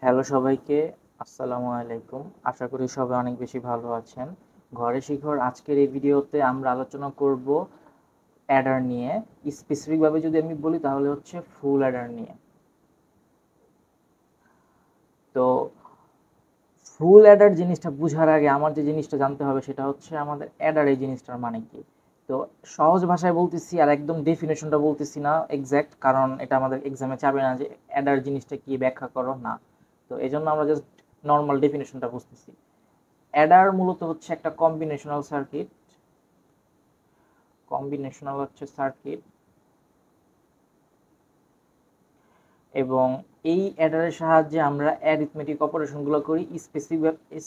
Hello সবাইকে, আসসালামু আলাইকুম। আশা করি সবাই অনেক বেশি ভালো আছেন। ঘরে শিখর আজকের এই ভিডিওতে আমরা আলোচনা করব অ্যাডার নিয়ে। স্পেসিফিক ভাবে যদি আমি বলি তাহলে হচ্ছে ফুল অ্যাডার নিয়ে। তো ফুল অ্যাডার জিনিসটা বুঝার আগে আমার যে জিনিসটা জানতে হবে সেটা হচ্ছে আমাদের অ্যাডার এই জিনিসটার মানে কি। তো সহজ ভাষায় বলতেছি আর একদম ডেফিনেশনটা বলতেছি না এক্সাক্ট, কারণ এটা আমাদের এক্সামে চাবে না যে অ্যাডার জিনিসটা কি ব্যাখ্যা করো না। তো এজন্য আমরা জাস্ট নর্মাল ডেফিনেশনটা বুঝতেছি। অ্যাডার মূলত হচ্ছে একটা কম্বিনেশনাল সার্কিট এবং এই অ্যাডারের সাহায্যে আমরা অ্যারিথমেটিক অপারেশনগুলো করি।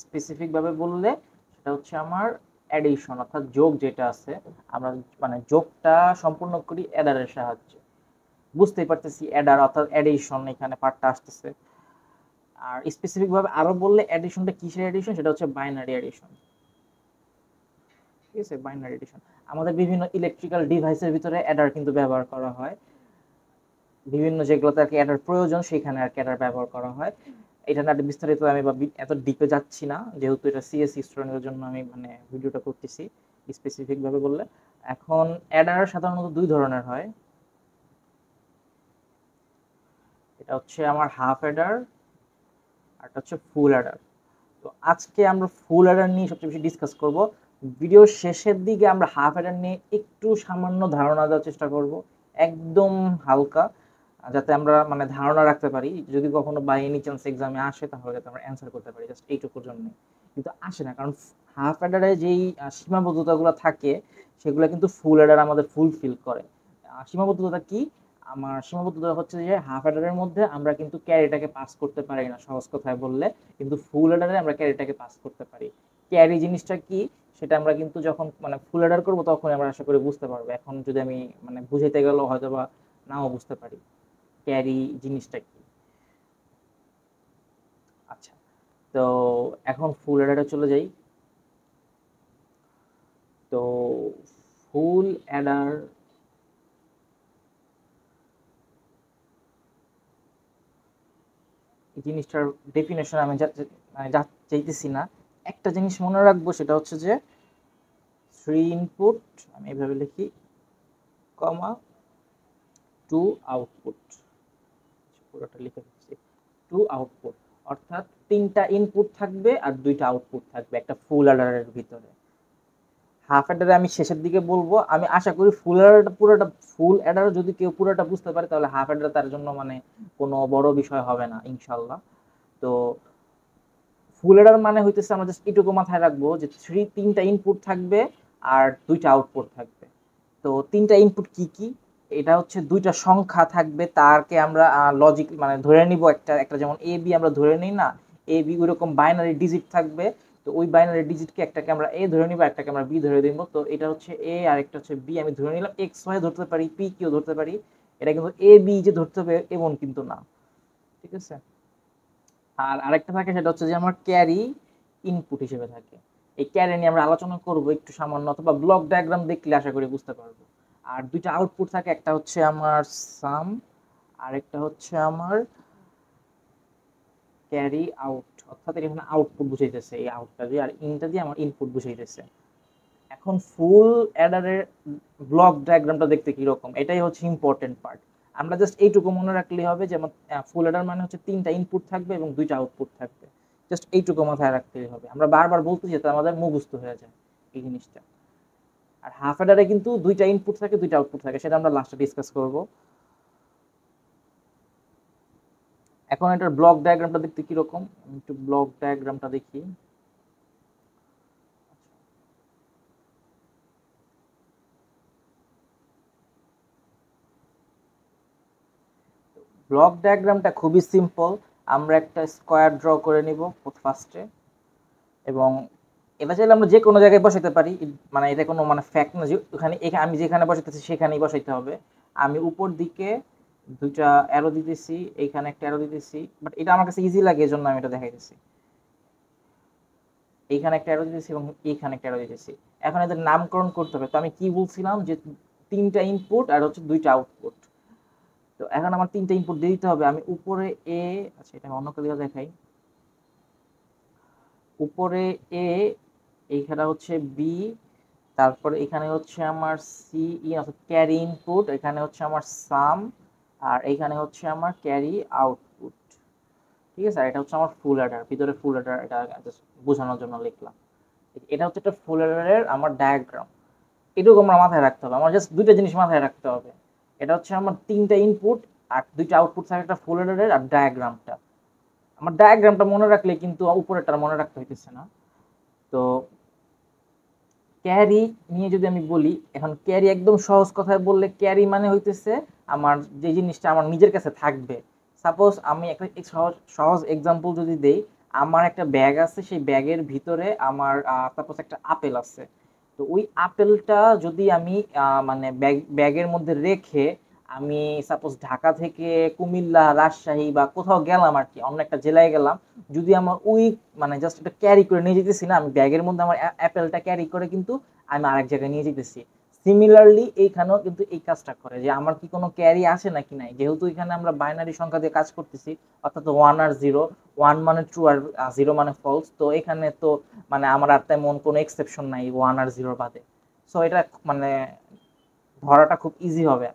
স্পেসিফিক ভাবে বললে সেটা হচ্ছে আমার অ্যাডিশন, অর্থাৎ যোগ যেটা আছে আমরা মানে যোগটা সম্পূর্ণ করি অ্যাডারের সাহায্যে। বুঝতেই পারতেছি অ্যাডার অর্থাৎ অ্যাডিশন এখানে পার্টটা আসতেছে। আর স্পেসিফিক ভাবে আরো বললে অ্যাডিশনটা কিসের অ্যাডিশন, সেটা হচ্ছে বাইনারি অ্যাডিশন। ঠিক আছে, বাইনারি এডিশন। আমাদের বিভিন্ন ইলেকট্রিক্যাল ডিভাইসের ভিতরে অ্যাডার কিন্তু ব্যবহার করা হয়। বিভিন্ন যেগুলোতে আর কি অ্যাডার প্রয়োজন সেখানে আর কি অ্যাডার ব্যবহার করা হয়। এটা না বিস্তারিত আমি এত ডিপে যাচ্ছি না, যেহেতু এটা সিএসসি স্টুডেন্টের জন্য আমি মানে ভিডিওটা করতেছি স্পেসিফিক ভাবে বললে। এখন অ্যাডার সাধারণত দুই ধরনের হয়। এটা হচ্ছে আমার হাফ অ্যাডার আর এটা হচ্ছে ফুল অ্যাডার। তো আজকে আমরা ফুল অ্যাডার নিয়ে সবচেয়ে বেশি ডিসকাস করব। ভিডিওর শেষের দিকে আমরা হাফ অ্যাডার নিয়ে একটু সামান্য ধারণা দেওয়ার চেষ্টা করব, একদম হালকা, যাতে আমরা মানে ধারণা রাখতে পারি যদি কখনো বাই এনি চান্স এক্সামে আসে তাহলে যাতে আমরা অ্যান্সার করতে পারি, জাস্ট এইটুকুর জন্য। কিন্তু আসে না, কারণ হাফ অ্যাডারে যেই সীমাবদ্ধতাগুলো থাকে সেগুলো কিন্তু ফুল অ্যাডার আমাদের ফুলফিল করে। সীমাবদ্ধতা কি? আমার সীমাবদ্ধতা হচ্ছে যে হাফ অ্যাডারের মধ্যে আমরা কিন্তু ক্যারিটাকে পাস করতে পারি না, সহজ কথায় বললে। কিন্তু ফুল অ্যাডারে আমরা ক্যারিটাকে পাস করতে পারি। ক্যারি জিনিসটা কি সেটা আমরা কিন্তু যখন মানে ফুল অ্যাডার করবো তখন আমরা আশা করি বুঝতে পারবো। এখন যদি আমি মানে বুঝাইতে গেলেও হয়তো বা নাও বুঝতে পারি ক্যারি জিনিসটা কি। আচ্ছা, তো এখন ফুল অ্যাডারে চলে যাই। তো ফুল অ্যাডার জিনিসটার ডেফিনেশন আমি মানে চাইতেছি না। একটা জিনিস মনে রাখবো, সেটা হচ্ছে যে থ্রি ইনপুট, আমি এইভাবে লিখি, কমা টু আউটপুট। পুরোটা লিখে দিচ্ছি, টু আউটপুট, অর্থাৎ তিনটা ইনপুট থাকবে আর দুইটা আউটপুট থাকবে একটা ফুল অ্যাডারের ভিতরে। হাফ অ্যাডারে আমি শেষের দিকে বলবো। আমি আশা করি ফুল অ্যাডারটা পুরোটা, ফুল অ্যাডার যদি কেউ পুরোটা বুঝতে পারে তাহলে হাফ অ্যাডার তার জন্য মানে কোনো বড় বিষয় হবে না ইনশাল্লাহ। তো ফুল অ্যাডার মানে হইতেছে আমরা জাস্ট এটুকু মাথায় রাখবো যে তিনটা ইনপুট থাকবে আর দুইটা আউটপুট থাকবে। তো তিনটা ইনপুট কি কি? এটা হচ্ছে দুইটা সংখ্যা থাকবে, তারকে আমরা লজিক মানে ধরে নিব একটা একটা, যেমন এ বি আমরা ধরে নিই না, এ বি ওইরকম বাইনারি ডিজিট থাকবে। তো ওই বাইনারি ডিজিটকে একটাকে আমরা এ ধরে নিব, একটাকে আমরা বি ধরে দিব। তো এটা হচ্ছে এ আর একটা হচ্ছে বি, আমি ধরে নিলাম। এক্স ওয়াই ধরতে পারি, পি কিউ ধরতে পারি। এটা কিন্তু এ বি যে ধরতে হবে এমন কিন্তু না। ঠিক আছে। আর আরেকটা থাকে সেটা হচ্ছে যে আমার ক্যারি ইনপুট হিসেবে থাকে। এই ক্যারি নিয়ে আমরা আলোচনা করব একটু সামান্য, অথবা ব্লক ডায়াগ্রাম দেখলে আশা করি বুঝতে পারবো। আর দুইটা আউটপুট থাকে, একটা হচ্ছে আমার সাম আর একটা হচ্ছে আমার ক্যারি আউট, অর্থাৎ এখানে আউটপুট বুঝাইতেছে এই আউটটা দিয়ে, আর ইনটা দিয়ে আমার ইনপুট বুঝাইতেছে। এখন ফুল অ্যাডারের ব্লক ডায়াগ্রামটা দেখতে কিরকম, এটাই হচ্ছে ইম্পর্টেন্ট পার্ট। আমরা জাস্ট এইটুকু মনে রাখলেই হবে, যেমন ফুল অ্যাডার মানে হচ্ছে তিনটা ইনপুট থাকবে এবং দুইটা আউটপুট থাকবে। জাস্ট এইটুকু মাথায় রাখতেই হবে, আমরা বারবার বলতে যেতে আমাদের মুখস্থ হয়ে যায় এই জিনিসটা। আর হাফ অ্যাডারে কিন্তু দুইটা ইনপুট থাকে দুইটা আউটপুট থাকে, সেটা আমরা লাস্টে ডিসকাস করব। এখন এটার ব্লক ডায়াগ্রামটা দেখতে কিরকম, একটু ব্লক ডায়াগ্রামটা দেখি। ব্লক ডায়াগ্রামটা খুবই সিম্পল। আমরা একটা স্কোয়ার ড্র করে নিব ফার্স্টে, এবং এটা চাইলে আমরা যে কোনো জায়গায় বসাইতে পারি, মানে এটা কোনো মানে ফ্যাক্ট না যে ওখানে আমি যেখানে বসাইতেছি সেখানেই বসাইতে হবে। আমি উপর দিকে দুইটা অ্যারো দিতেছি, এইখানে একটা অ্যারো দিতেছি, বাট এটা আমার কাছে ইজি লাগে এজন্য আমি এটা দেখাইতেছি। এইখানে একটা অ্যারো দিতেছি এবং এইখানে একটা অ্যারো দিতেছি। এখন এদের নামকরণ করতে হবে। তো আমি কি বলছিলাম যে তিনটা ইনপুট আর হচ্ছে দুইটা আউটপুট। তো এখন আমার 3টা ইনপুট দিয়ে দিতে হবে। আমি উপরে এ, আচ্ছা এটা আমি অন্য কালিও দেখাই। উপরে এ, এইখানে হচ্ছে বি, তারপরে এখানে হচ্ছে আমার সি ইন অর্থাৎ ক্যারি ইনপুট, এখানে হচ্ছে আমার সাম, আর এইখানে হচ্ছে আমার ক্যারি আউটপুট। ঠিক আছে, আর এটা হচ্ছে আমার ফুল অ্যাডার, ভিতরে ফুল অ্যাডার, এটা জাস্ট বোঝানোর জন্য লিখলাম। এটা হচ্ছে একটা ফুল অ্যাডারের আমার ডায়াগ্রাম। এটুকু আমরা মাথায় রাখতে হবে, আমার জাস্ট দুইটা জিনিস মাথায় রাখতে হবে। এটা হচ্ছে আমার 3টা ইনপুট আর 2টা আউটপুট থাকে, একটা ফুল অ্যাডারের আর ডায়াগ্রামটা। আমার ডায়াগ্রামটা মনে রাখলে কিন্তু উপরেরটা মনে রাখতে হইতেছে না। তো ক্যারি নিয়ে যদি আমি বলি, এখন ক্যারি একদম সহজ কথায় বললে ক্যারি মানে হইতেছে আমার যে জিনিসটা আমার নিজের কাছে থাকবে। সাপোজ আমি একটা সহজ সহজ এক্সাম্পল যদি দেই, আমার একটা ব্যাগ আছে, সেই ব্যাগের ভিতরে আমার সাপোজ একটা আপেল আছে। তো ওই আপেলটা যদি আমি মানে ব্যাগের মধ্যে রেখে আমি সাপোজ ঢাকা থেকে কুমিল্লা, রাজশাহী বা কোথাও গেলাম আর কি, অন্য একটা জেলায় গেলাম, যদি আমার ওই মানে জাস্ট এটা ক্যারি করে নিয়ে যেতেছি না, আমি ব্যাগের মধ্যে আমার অ্যাপেলটা ক্যারি করে কিন্তু আমি আরেক জায়গায় নিয়ে যেতেছি। সিমিলারলি এইখানেও কিন্তু এই কাজটা করে, যে আমার কি কোনো ক্যারি আছে নাকি নাই, যেহেতু এখানে আমরা বাইনারি সংখ্যা দিয়ে কাজ করতেছি, অর্থাৎ 1 আর 0, 1 মানে ট্রু আর 0 মানে ফলস। তো এখানে তো মানে আমার আর তেমন কোনো এক্সেপশন নাই 1 আর 0 বাদে। সো এটা মানে ধরাটা খুব ইজি হবে,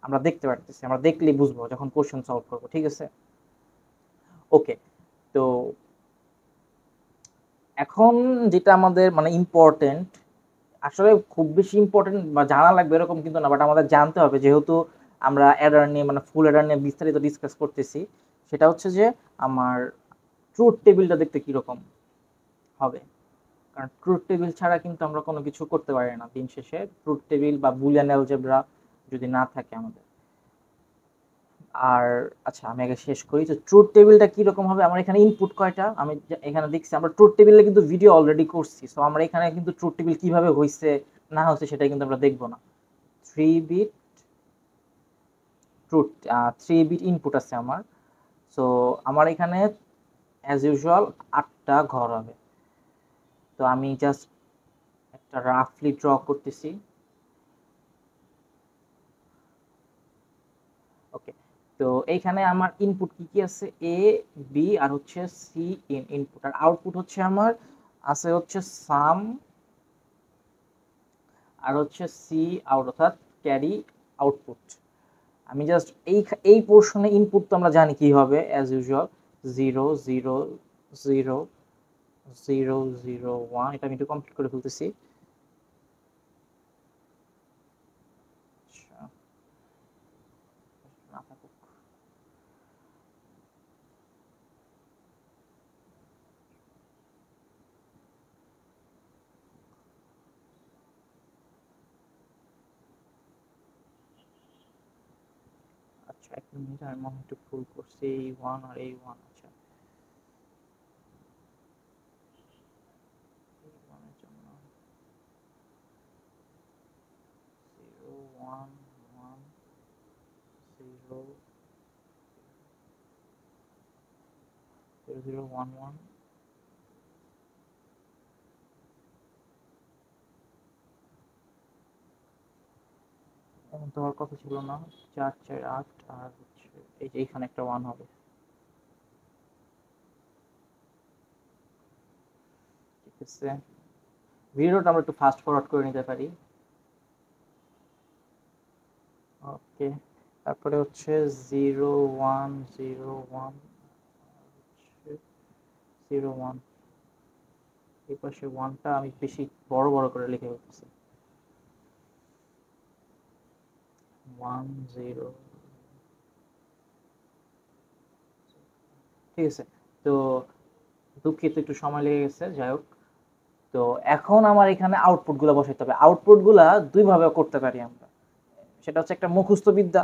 আমরা দেখতে পারতেছি, আমরা দেখলেই বুঝবো যখন কোশ্চেন সলভ করবো। ঠিক আছে, ওকে। তো এখন যেটা আমাদের মানে ইম্পর্টেন্ট, আসলে খুব বেশি ইম্পর্টেন্ট বা জানা লাগবে এরকম কিন্তু না, বাট আমাদের জানতে হবে, যেহেতু আমরা অ্যাডার নিয়ে মানে ফুল অ্যাডার নিয়ে বিস্তারিত ডিসকাস করতেছি। সেটা হচ্ছে যে আমার ট্রুথ টেবিলটা দেখতে কিরকম হবে, কারণ ট্রুথ টেবিল ছাড়া কিন্তু আমরা কোনো কিছু করতে পারি না দিন শেষে। ট্রুথ টেবিল বা বুলিয়ান অ্যালজেব্রা যদি না থাকে আমাদের। আর আচ্ছা আমি আগে শেষ করি, তো ট্রুথ টেবিলটা কিরকম হবে। আমার এখানে ইনপুট কয়টা আমি এখানে দেখছি, আমরা ট্রুথ টেবিলে কিন্তু ভিডিও অলরেডি করছি। সো আমরা এখানে কিন্তু ট্রুথ টেবিল কিভাবে হয়েছে না হয়েছে সেটা কিন্তু আমরা দেখবো না। 3 বিট ট্রুথ, 3 বিট ইনপুট আছে আমার। সো আমার এখানে অ্যাজ ইউজুয়াল 8টা ঘর হবে। তো আমি জাস্ট একটা রাফলি ড্র করতেছি। ওকে, তো এইখানে আমার ইনপুট কি কি আছে, এ, বি আর হচ্ছে সি ইনপুট, আর আউটপুট হচ্ছে আমার আছে হচ্ছে সাম আর হচ্ছে সি আউট, অর্থাৎ ক্যারি আউটপুট। আমি জাস্ট এই পোর্শনে ইনপুট তো আমরা জানি কি হবে, অ্যাজ ইউজুয়াল 0 0 0 0 0 1। এটা আমি একটু কমপ্লিট করে ফেলতেছি। আচ্ছা, না থাকুক। আচ্ছা 1 মিনিট, আমি মনে হয় একটু ভুল করছি, এই 1 আর এই 1। আচ্ছা এই 1 এর জন্য 0 1 1 0 0 0 1 1। এমন তো হওয়ার কথা ছিল না, 4 4 8, আর হচ্ছে এই যে এইখানে একটা 1 হবে। ঠিক আছে, ভিডিওটা আমরা একটু ফাস্ট ফরওয়ার্ড করে নিতে পারি। ওকে, তারপরে হচ্ছে 0 1 0 1 হচ্ছে 0 1। এই পাশে 1টা আমি বেশি বড় বড় করে লিখে ফেলতেছি। 1 0। ঠিক আছে, তো দুঃখিত একটু সময় লেগে গেছে, যাই হোক। তো এখন আমার এখানে আউটপুট গুলো বসাতে হবে। আউটপুট গুলা দুই ভাবে করতে পারি আমরা, সেটা হচ্ছে একটা মুখস্থ বিদ্যা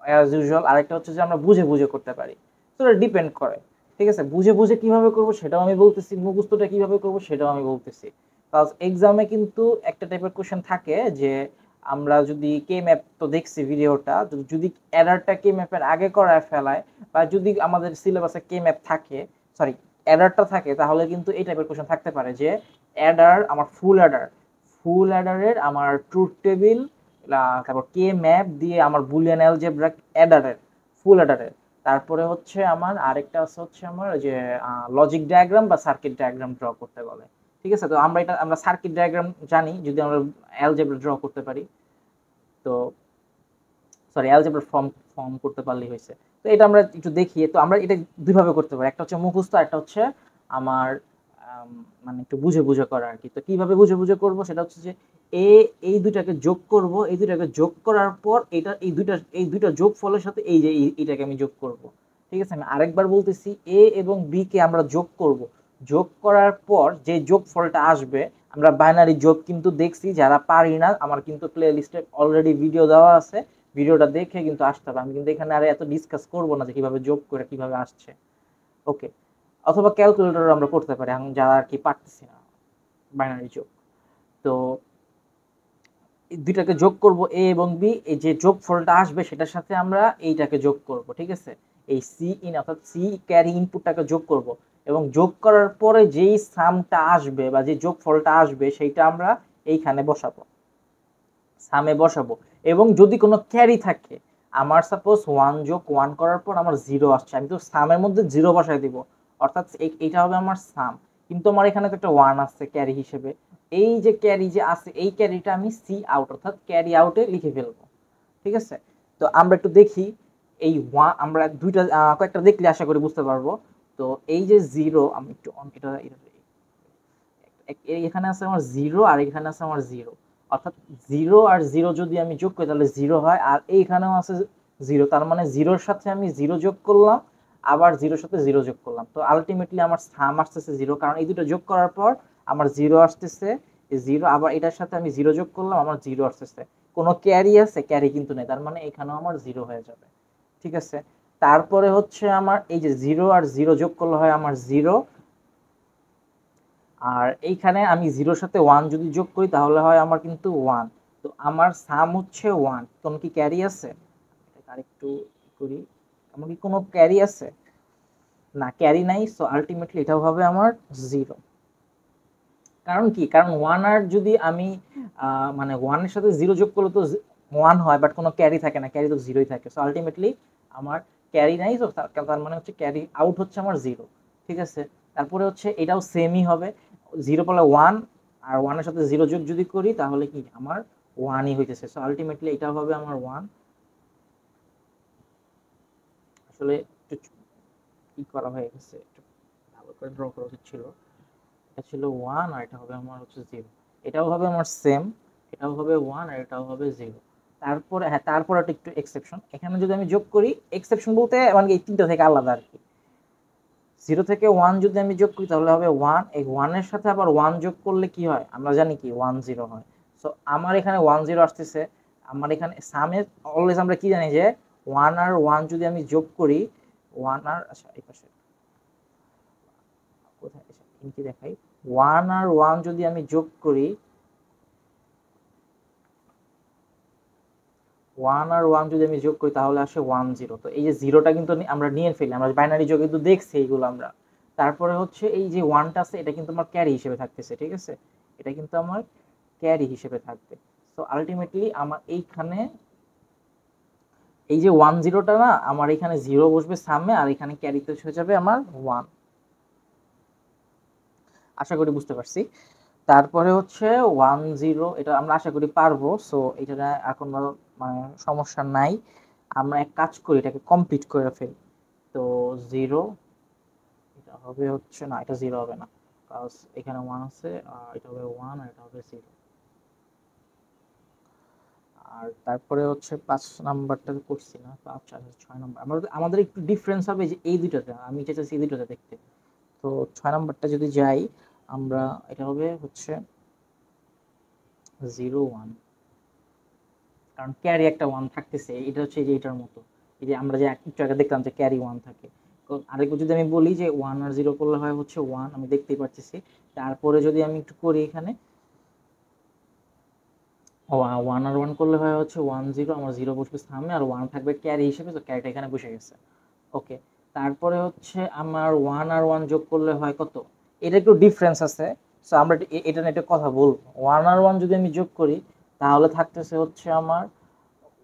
অ্যাজ ইউজুয়াল, আরেকটা হচ্ছে যে আমরা বুঝে বুঝে করতে পারি। তো এটা ডিপেন্ড করে। ঠিক আছে, বুঝে বুঝে কিভাবে করব সেটাও আমি বলতেছি, মুখস্থটা কিভাবে করব সেটাও আমি বলতেছি। কারণ এক্সামে কিন্তু একটা টাইপের কোশ্চেন থাকে যে আমরা যদি কে ম্যাপ, তো দেখছি ভিডিওটা, যদি এররটা কে ম্যাপের আগে করায় ফেলায় বা যদি আমাদের সিলেবাসে কে ম্যাপ থাকে, সরি এররটা থাকে, তাহলে কিন্তু এই টাইপের কোশ্চেন থাকতে পারে যে অ্যাডার আমার ফুল অ্যাডারের আমার ট্রুথ টেবিল তারপর কে ম্যাপ দিয়ে আমার বুলিয়ান অ্যালজেব্রা অ্যাডারের ফুল অ্যাডারের, তারপরে হচ্ছে আমার আরেকটা আছে হচ্ছে আমার যে লজিক ডায়াগ্রাম বা সার্কিট ডায়াগ্রাম ড্র করতে বলে। ঠিক আছে, তো আমরা সার্কিট ডায়াগ্রাম জানি যদি আমরা অ্যালজেব্রা ড্র করতে পারি, তো সরি অ্যালজেব্রা ফর্ম ফর্ম করতে পারলেই হয়েছে। তো এটা আমরা একটু দেখি, তো আমরা এটা দুইভাবে করতে পারি, একটা হচ্ছে মুখস্থ, একটা হচ্ছে আমার মানে একটু বুঝে বুঝে করা আর কি। তো কিভাবে বুঝে বুঝে করব সেটা হচ্ছে যে এই দুইটাকে যোগ করব, এই দুইটাকে যোগ করার পর এটা এই দুইটা যোগ ফলের সাথে এই যে এইটাকে আমি যোগ করব। ঠিক আছে, আমি আরেকবার বলতেছি, এ এবং বি কে আমরা যোগ করব, যোগ করার পর যে যোগ ফলটা আসবে, আমরা বাইনারি যোগ কিন্তু দেখছি, যারা পারি না আমার কিন্তু প্লে লিস্টে অলরেডি ভিডিও দেওয়া আছে, ভিডিওটা দেখে কিন্তু আসতে হবে। আমি কিন্তু এখানে আর এত ডিসকাস করব না যে কিভাবে যোগ করে কিভাবে আসছে। ওকে, অথবা ক্যালকুলেটর আমরা করতে পারি এখন যারা আর কি পারতেছি না বাইনারি যোগ। তো দুইটাকে যোগ করব এ এবং বি, এই যে যোগ ফলটা আসবে সেটার সাথে আমরা এইটাকে যোগ করব। ঠিক আছে, এই সি ইন অর্থাৎ সি ক্যারি ইনপুটটাকে যোগ করব, এবং যোগ করার পরে যেই সামটা আসবে বা যে যোগ ফলটা আসবে সেইটা আমরা এইখানে বসাবো, সামে বসাবো। এবং যদি কোনো ক্যারি থাকে, আমার সাপোজ 1 যোগ 1 করার পর আমার 0 আসছে, আমি তো সামের মধ্যে 0 বসাই দিব, অর্থাৎ এইটা হবে আমার সাম। কিন্তু আমার এখানে তো একটা 1 আছে ক্যারি হিসেবে, এই যে ক্যারি যে আছে এই ক্যারিটা আমি সি আউট অর্থাৎ ক্যারি আউটে লিখে ফেলবো। ঠিক আছে, তো আমরা একটু দেখি এই আমরা দুইটা কয়েকটা দেখলে আশা করি বুঝতে পারবো। তো এই যে 0, আমি একটু এটা এখানে আছে আমার 0 আর এখানে আছে আমার 0, অর্থাৎ 0 আর 0 যদি আমি যোগ করি তাহলে 0 হয়, আর এইখানেও আছে 0, তার মানে 0 এর সাথে আমি 0 যোগ করলাম, আবার 0 এর সাথে 0 যোগ করলাম, তো আলটিমেটলি আমার সাম আসতেছে 0, কারণ এই দুটো যোগ করার পর আমার 0 আসতেছে, 0 আবার এটার সাথে আমি 0 যোগ করলাম, আমার 0 আসতেছে। কোনো ক্যারি আছে? ক্যারি কিন্তু নেই, তার মানে এখানেও আমার 0 হয়ে যাবে। ঠিক আছে, তারপরে হচ্ছে আমার এই যে 0 আর 0 যোগ করলে হয় আমার 0, আর এইখানে আমি 0 এর সাথে 1 যদি যোগ করি তাহলে হয় আমার কিন্তু 1। তো আমার সাম হচ্ছে 1। কোনো কি ক্যারি আছে? এটা আরেকটু করি, আমার কি কোনো ক্যারি আছে? না, ক্যারি নাই, সো আলটিমেটলি এটাও হবে আমার 0। কারণ কি? কারণ 1 আর যদি আমি মানে 1 এর সাথে 0 যোগ করলে তো 1 হয়, বাট কোনো ক্যারি থাকে না, ক্যারি তো 0ই থাকে। সো আলটিমেটলি আমার ক্যারি নাই, সো তার মানে হচ্ছে ক্যারি আউট হচ্ছে আমার 0। ঠিক আছে, তারপরে হচ্ছে এটাও সেমই হবে, 0 পেলে 1, আর 1 এর সাথে 0 যোগ যদি করি তাহলে কি আমার 1ই হইতেছে। সো আলটিমেটলি এটাও হবে আমার 1। আসলে একটু কি করা হয়ে গেছে, একটু ভালো করে ড্র করা উচিত ছিল। এটা ছিল 1 আর এটা হবে আমার হচ্ছে 0, এটাও হবে আমার সেম, এটাও হবে 1 আর এটাও হবে 0। তারপরে হ্যাঁ, তারপর একটা একটু এক্সেপশন, এখানে যদি আমি যোগ করি, এক্সেপশন বলতে মানে এই তিনটা থেকে আলাদা আর কি। 0 থেকে 1 যদি আমি যোগ করি তাহলে হবে 1, এই 1 এর সাথে আবার 1 যোগ করলে কি হয় আমরা জানি কি 1 0 হয়। সো আমার এখানে 1 0 আসতেছে, আমার এখানে সামে অলওয়েজ আমরা কি জানি যে 1 আর 1 যদি আমি যোগ করি, 1 আর আচ্ছা এই পাশে কোথায় কি দেখাই, 1 আর 1 যদি আমি যোগ করি, 1 আর 1 যদি আমি যোগ করি তাহলে আসে 1 0। তো এই যে 0টা কিন্তু আমরা নিয়ে ফেলি, আমরা বাইনারি যোগে কিন্তু দেখছি এইগুলো আমরা। তারপরে হচ্ছে এই যে 1টা আছে এটা কিন্তু আমার ক্যারি হিসেবে থাকতেছে। ঠিক আছে, এটা কিন্তু আমার ক্যারি হিসেবে থাকবে। সো আলটিমেটলি আমার এইখানে এই যে 1 0টা না, আমার এখানে 0 বসবে সামনে, আর এখানে ক্যারিতে হয়ে যাবে আমার 1। আশা করি বুঝতে পারছি। তারপরে হচ্ছে 1 0, এটা আমরা আশা করি পারবো। সো এটা এখন মানে সমস্যা নাই, আমরা এক কাজ করি এটাকে কমপ্লিট করে ফেলি। তো 0 এটা হবে হচ্ছে না, এটা 0 হবে না, কারণ এখানে 1 আছে, আর এটা হবে 1 আর এটা হবে 0। আর তারপরে হচ্ছে 5 নাম্বারটা করছি না, 5 আর 6 নাম্বার আমাদের একটু ডিফারেন্স হবে যে এই দুইটাতে, আমি চাইছি এই দুইটাতে দেখতে। তো 6 নাম্বারটা যদি যাই আমরা, এটা হবে হচ্ছে 0 1, কারণ ক্যারি একটা 1 থাকতেছে, এটা হচ্ছে যে এটার মতো, এই যে আমরা যে একটু আগে দেখলাম যে ক্যারি 1 থাকে। তো আরেকবার যদি আমি বলি যে 1 আর 0 করলে হয় হচ্ছে 1, আমি দেখতেই পাচ্ছি। তারপরে যদি আমি একটু করি এখানে 1 আর 1 করলে হয় হচ্ছে 1 0, আমার 0 বসবে সামনে আর 1 থাকবে ক্যারি হিসেবে, তো ক্যারিটা এখানে বসে গেছে। ওকে, তারপরে হচ্ছে আমার 1 আর 1 যোগ করলে হয় কত, এটা একটু ডিফারেন্স আছে। সো আমরা এটা নিয়ে একটা কথা বলবো। 1 আর 1 যদি আমি যোগ করি তাহলে থাকতেছে হচ্ছে আমার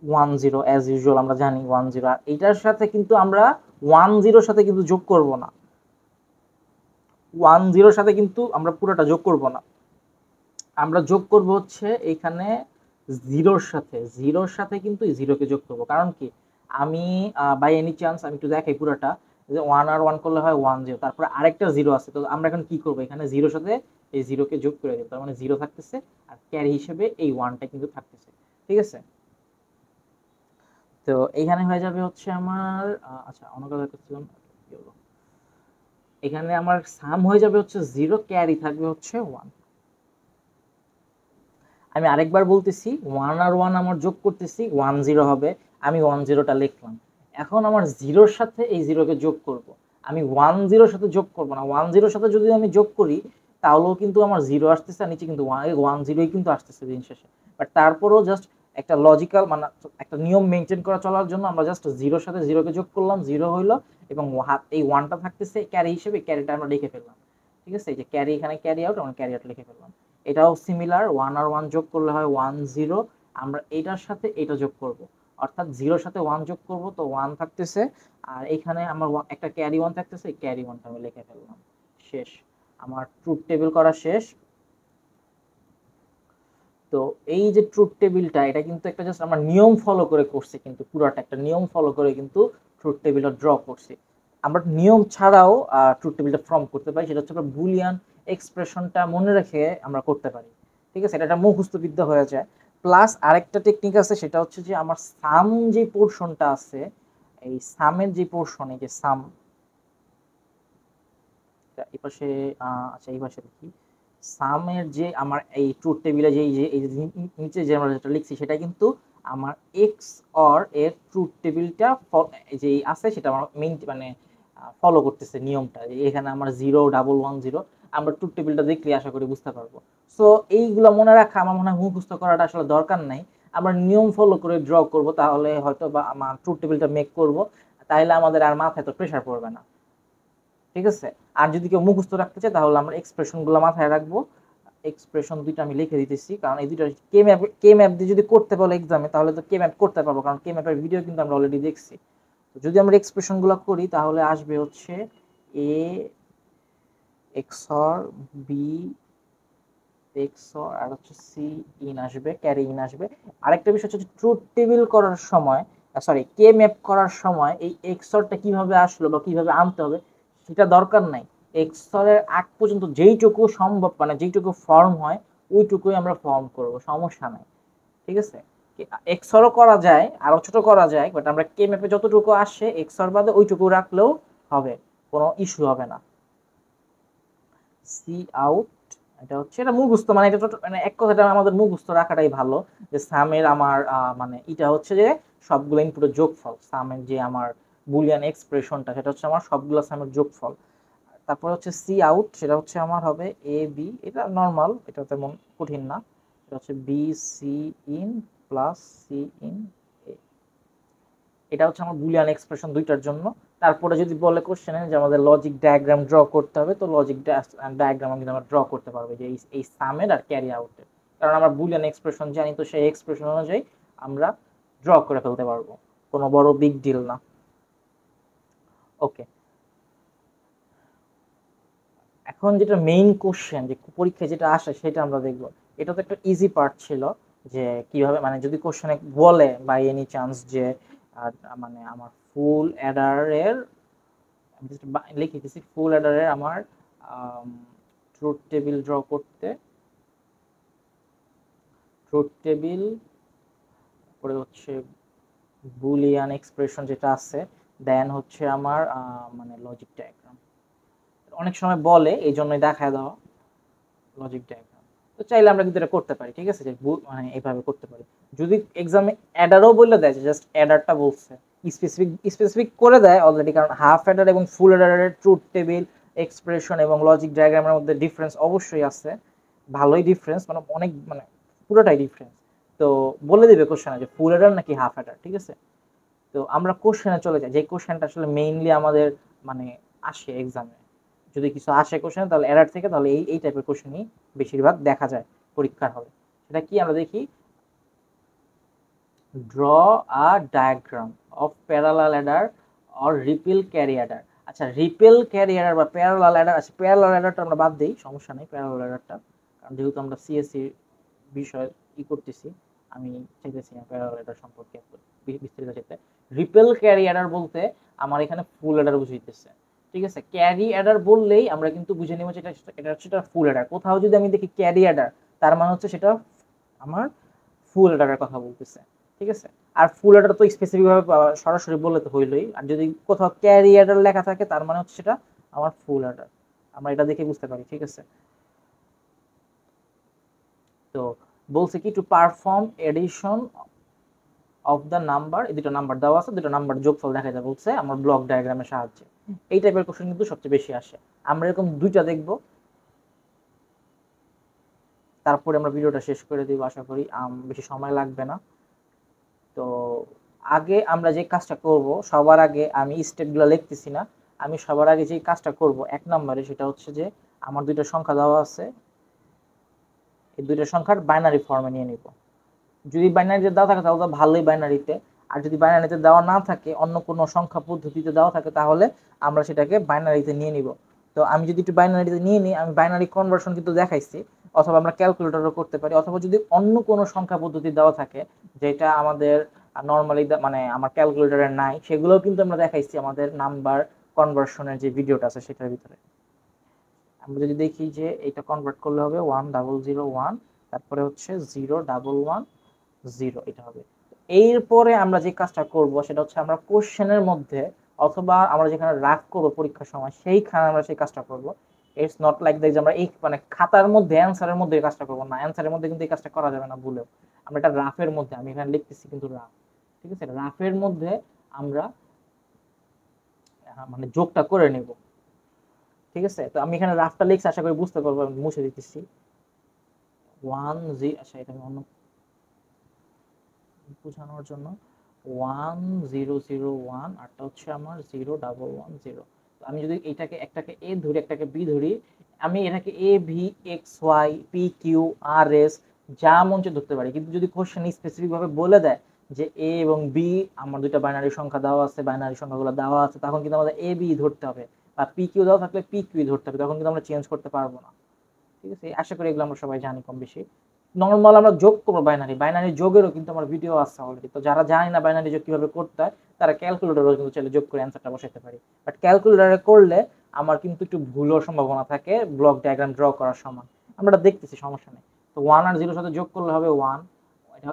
10 অ্যাজ ইউজুয়াল, আমরা জানি 10। আর এটার সাথে কিন্তু আমরা 10 সাথে কিন্তু যোগ করব না, 10 সাথে কিন্তু আমরা পুরোটা যোগ করব না, আমরা যোগ করব হচ্ছে এখানে জিরোর সাথে কিন্তু এই জিরোকে যোগ করব। কারণ কি, আমি বাই এনি চান্স আমি একটু দেখাই পুরোটা, যে 1 আর 1 করলে হয় 10, তারপরে আরেকটা জিরো আছে, তো আমরা এখন কি করব, এখানে জিরোর সাথে এই জিরোকে যোগ করে দেব, তার মানে জিরো থাকতেছে, আর ক্যারি হিসেবে এই 1টা কিন্তু থাকতেছে। ঠিক আছে, তো এইখানে হয়ে যাবে হচ্ছে আমার আচ্ছা অন্য কথা করছিলাম, কি হলো, এখানে আমার সাম হয়ে যাবে হচ্ছে জিরো, ক্যারি থাকবে হচ্ছে 1। আমি আরেকবার বলতেছি, 1 আর 1 আমার যোগ করতেছি, 10 হবে, আমি 10টা লিখলাম। এখন আমার জিরোর সাথে এই জিরোকে যোগ করব, আমি 10 সাথে যোগ করব না, 10 সাথে যদি আমি যোগ করি তাহলেও কিন্তু আমার জিরো আসতেছে, আর নিচে কিন্তু 10ই কিন্তু আসতেছে দিন শেষে। বাট তারপরেও জাস্ট একটা লজিক্যাল মানে একটা নিয়ম মেনটেন করা চলার জন্য আমরা জাস্ট জিরোর সাথে জিরোকে যোগ করলাম, জিরো হইলো, এবং এই 1টা থাকতেছে ক্যারি হিসেবে, ক্যারিটা আমরা লিখে ফেললাম। ঠিক আছে, এই যে ক্যারি, এখানে ক্যারি আউট, আমরা ক্যারি আউট লিখে ফেললাম। এটাও সিমিলার, 1 আর 1 যোগ করলে হয় 10, আমরা এটার সাথে এটা যোগ করব, অর্থাৎ জিরোর সাথে 1 যোগ করব, তো 1 থাকতেছে, আর এখানে আমার একটা ক্যারি 1 থাকতেছে, ক্যারি 1টা আমি লিখে ফেললাম। শেষ, আমার ট্রুথ টেবিল করা শেষ। তো এই যে ট্রুথ টেবিলটা, এটা কিন্তু একটা জাস্ট আমরা নিয়ম ফলো করে করছি, কিন্তু পুরোটা একটা নিয়ম ফলো করে কিন্তু ট্রুথ টেবিলটা ড্র করছি। আমরা নিয়ম ছাড়াও ট্রুথ টেবিলটা ফর্ম করতে পারি, সেটা হচ্ছে আমরা বুলিয়ান এক্সপ্রেশনটা মনে রেখে আমরা করতে পারি। ঠিক আছে, এটা একটা মুখস্থ বিদ্যা হয়ে যায়। প্লাস আরেকটা টেকনিক আছে, সেটা হচ্ছে যে আমার সাম যে পোর্শনটা আছে, এই সামের যে পোর্শন, এই যে সাম, এই পাশে আচ্ছা এই পাশে দেখি, সামের যে আমার এই ট্রুথ টেবিলে যে এই যে নিচে যে আমরা যেটা লিখছি, সেটা কিন্তু আমার এক্স অর এর ট্রুথ টেবিলটা যে আছে সেটা আমার মেইন মানে ফলো করতেছে নিয়মটা, এখানে আমার 0 1 1 0, আমরা ট্রুথ টেবিলটা দেখলে আশা করি বুঝতে পারবো। সো এইগুলো মনে রাখা আমার মনে হয় মুখস্থ করাটা আসলে দরকার নাই, আমরা নিয়ম ফলো করে ড্র করব, তাহলে হয়তো বা আমার ট্রুথ টেবিলটা মেক করব, তাহলে আমাদের আর মাথায় তো প্রেশার পড়বে না। ঠিক আছে, আর যদি কেউ মুখস্থ রাখতে চায় তাহলে আমরা এক্সপ্রেশন গুলো মাথায় রাখবো। এক্সপ্রেশন দুইটা আমি লিখে দিতেছি, কারণ এই দুইটা কে ম্যাপ দিয়ে যদি করতে বলে এক্সামে, তাহলে তো কে ম্যাপ করতে পারবো, কারণ কে ম্যাপের ভিডিও কিন্তু আমরা অলরেডি দেখছি। তো যদি আমরা এক্সপ্রেশন গুলো করি তাহলে আসবে হচ্ছে এ এক্সর বি এক্সর, আর হচ্ছে সি ইন আসবে, ক্যারি ইন আসবে। আরেকটা বিষয় হচ্ছে ট্রুথ টেবিল করার সময়, সরি কে ম্যাপ করার সময় এই এক্সরটা কিভাবে আসলো বা কিভাবে আনতে হবে সেটা দরকার নাই, এক্সরের আগ পর্যন্ত যেইটুকু সম্ভব মানে যেইটুকু ফর্ম হয় ওইটুকুই আমরা ফর্ম করব, সমস্যা নাই। ঠিক আছে, এক্সরও করা যায় আরো ছোট করা যায়, বাট আমরা কে ম্যাপে যতটুকু আসে এক্সর বাদে ওইটুকু রাখলেও হবে, কোনো ইস্যু হবে না। সি আউট, এটা হচ্ছে এটা মুখস্থ, মানে এটা মানে এক কথাটা আমাদের মুখস্থ রাখাটাই ভালো, যে সামের আমার মানে এটা হচ্ছে যে সবগুলো ইনপুটের যোগফল, সামের যে আমার বুলিয়ান এক্সপ্রেশনটা সেটা হচ্ছে আমার সবগুলো সামের যোগফল। তারপর হচ্ছে সি আউট, সেটা হচ্ছে আমার হবে এ বি, এটা নর্মাল, এটা তেমন কঠিন না, এটা হচ্ছে B C in plus C in A, এটা হচ্ছে আমার বুলিয়ান এক্সপ্রেশন দুইটার জন্য। তারপরে যদি বলে কোশ্চেনে যে আমাদের লজিক ডায়াগ্রাম ড্র করতে হবে, তো লজিক ডায়াগ্রাম কিন্তু আমরা ড্র করতে পারবো, যে এই সামের আর ক্যারি আউটের, কারণ আমরা বুলিয়ান এক্সপ্রেশন জানি, তো সেই এক্সপ্রেশন অনুযায়ী আমরা ড্র করে ফেলতে পারবো, কোনো বড় বিগ ডিল না। ওকে, এখন যেটা মেইন কোশ্চেন, যে পরীক্ষায় যেটা আসে সেটা আমরা দেখবো। এটা তো একটা ইজি পার্ট ছিল, যে কিভাবে মানে যদি কোশ্চেনে বলে বাই এনি চান্স যে মানে আমার ফুল অ্যাডারের, আমি জাস্ট লিখে দিতেছি, ফুল অ্যাডারের আমার ট্রুথ টেবিল ড্র করতে, ট্রুথ টেবিল পরে হচ্ছে বুলিয়ান এক্সপ্রেশন যেটা আছে, দেন হচ্ছে আমার মানে লজিক ডায়াগ্রাম, অনেক সময় বলে এই জন্যই দেখায় দেওয়া লজিক ডায়াগ্রাম। তো চাইলে আমরা কিন্তু এটা করতে পারি, ঠিক আছে, যে মানে এইভাবে করতে পারি। যদি এক্সামে অ্যাডারও বলে দেয়, যে জাস্ট অ্যাডারটা বলছে, স্পেসিফিক করে দেয় অলরেডি, কারণ হাফ অ্যাডার এবং ফুল অ্যাডারের ট্রুথ টেবিল এক্সপ্রেশন এবং লজিক ডায়াগ্রামের মধ্যে ডিফারেন্স অবশ্যই আছে, ভালোই ডিফারেন্স, মানে অনেক মানে পুরোটাই ডিফারেন্স। তো বলে দিবে কোশ্চেনে যে ফুল অ্যাডার নাকি হাফ অ্যাডার, ঠিক আছে। তো আমরা কোশ্চেনে চলে যাই, যে কোশ্চেনটা আসলে মেইনলি আমাদের মানে আসে এক্সামে, যদি কিছু আসে কোশ্চেন তাহলে অ্যাডার থেকে, তাহলে এই টাইপের কোশ্চেনই বেশিরভাগ দেখা যায় পরীক্ষার হলে। সেটা কি আমরা দেখি, draw a diagram of parallel Eder or repel carry Eder. আচ্ছা, রিপেল ক্যারি অ্যাডার বা প্যারালাল অ্যাডার, আচ্ছা প্যারালাল অ্যাডারটা আমরা বাদ দিই, সমস্যা নেই প্যারালাল অ্যাডারটা, কারণ যেহেতু আমরা সিএসসি বিষয় করতেছি, আমি চাইতেছি না প্যারালাল অ্যাডার সম্পর্কে বিস্তারিত যেতে। রিপেল ক্যারি অ্যাডার বলতে আমার এখানে ফুল অ্যাডার বুঝাইতেছে, ঠিক আছে। ক্যারি অ্যাডার বললেই আমরা কিন্তু বুঝে নেব যে এটা হচ্ছে ফুল অ্যাডার। কোথাও যদি আমি দেখি ক্যারি অ্যাডার, তার মানে হচ্ছে সেটা আমার ফুল অ্যাডারের কথা বলতেছে, ঠিক আছে। আর ফুল অ্যাডার তো স্পেসিফিক ভাবে সরাসরি বললে তো হইলই, আর যদি কোথাও ক্যারি অ্যাডার লেখা থাকে তার মানে হচ্ছে সেটা আমার ফুল অ্যাডার, আমরা এটা দেখে বুঝতে পারি, ঠিক আছে। তো বলছে কি to perform edition of the number, এই দুটো নাম্বার দেওয়া আছে, দুটো নাম্বার যোগফল দেখা যায় বলছে আমার ব্লক ডায়াগ্রামের সাহায্যে। এই টাইপের কোশ্চেন কিন্তু সবচেয়ে বেশি আসে। আমরা এরকম দুইটা দেখব, তারপরে আমরা ভিডিওটা শেষ করে দিব, আশা করি বেশি সময় লাগবে না। তো আগে আমরা যে কাজটা করব, সবার আগে আমি স্টেপগুলো লিখতেছি না, আমি সবার আগে যে কাজটা করব এক নম্বরে, সেটা হচ্ছে যে আমার দুইটা সংখ্যা দেওয়া আছে, এই দুইটা সংখ্যার বাইনারি ফর্মে নিয়ে নিব। যদি বাইনারিতে দেওয়া থাকে তাহলে তো ভালোই বাইনারিতে, আর যদি বাইনারিতে দেওয়া না থাকে, অন্য কোনো সংখ্যা পদ্ধতিতে দেওয়া থাকে, তাহলে আমরা সেটাকে বাইনারিতে নিয়ে নিব। তো আমি যদি একটু বাইনারিতে নিয়ে নিই, আমি বাইনারি কনভার্সন কিন্তু দেখাইছি, অথবা আমরা ক্যালকুলেটরও করতে পারি, অথবা যদি অন্য কোনো সংখ্যা পদ্ধতি দেওয়া থাকে যেটা আমাদের নর্মালি মানে আমার ক্যালকুলেটরে নাই, সেগুলোও কিন্তু আমরা দেখাইছি আমাদের নাম্বার কনভার্সনের যে ভিডিওটা আছে সেটার ভিতরে। আমরা যদি দেখি যে এটা কনভার্ট করলে হবে 1001, তারপরে হচ্ছে 011 এটা হবে। এরপরে আমরা যে কাজটা করব সেটা হচ্ছে আমরা কোশ্চেনের মধ্যে, অথবা আমরা যেখানে রাফ করব পরীক্ষার সময়, সেইখানে আমরা সেই কাজটা করব। ইটস নট লাইক দ্যাট যে আমরা এই মানে খাতার মধ্যে অ্যানসারের মধ্যে এই কাজটা করব না, অ্যানসারের মধ্যে কিন্তু এই কাজটা করা যাবে না ভুলেও। আমরা এটা রাফের মধ্যে, আমি এখানে লিখতেছি কিন্তু রাফ, ঠিক আছে, রাফের মধ্যে আমরা মানে যোগটা করে নেব, ঠিক আছে। তো আমি এখানে রাফটা লিখছি, আশা করি বুঝতে পারবো, আমি মুছে দিতেছি 1 আচ্ছা এটা আমি অন্য বোঝানোর জন্য 1001, আরটা হচ্ছে আমার 0110। আমি যদি এইটাকে একটাকে এ ধরি একটাকে বি ধরি, আমি এটাকে A V X Y P Q R S যা মন চায় ধরতে পারি, কিন্তু যদি কোশ্চেন স্পেসিফিক ভাবে বলে দেয় যে এ এবং বি, আমার দুইটা বাইনারি সংখ্যা দেওয়া আছে, বাইনারি সংখ্যাগুলো দেওয়া আছে, তখন কিন্তু আমাদের এ বি ধরতে হবে, বা পি কিউ দেওয়া থাকলে পি কিউ ধরতে হবে, তখন কিন্তু আমরা চেঞ্জ করতে পারবো না, ঠিক আছে। আশা করি এগুলো আমরা সবাই জানি কম বেশি। নর্মাল আমরা যোগ করবো বাইনারি, বাইনারি যোগেরও কিন্তু আমার ভিডিও আছে অলরেডি, তো যারা জানি না বাইনারি যোগ কিভাবে করতে হয়, তারা ক্যালকুলেটরও কিন্তু চাইলে যোগ করে অ্যান্সারটা বসাতে পারি। বাট ক্যালকুলেটরে করলে আমার কিন্তু একটু ভুলের সম্ভাবনা থাকে ব্লক ডায়াগ্রাম ড্র করার সময়, আমরা দেখতেছি, সমস্যা নেই। তো 1 আর 0 সাথে যোগ করলে হবে 1,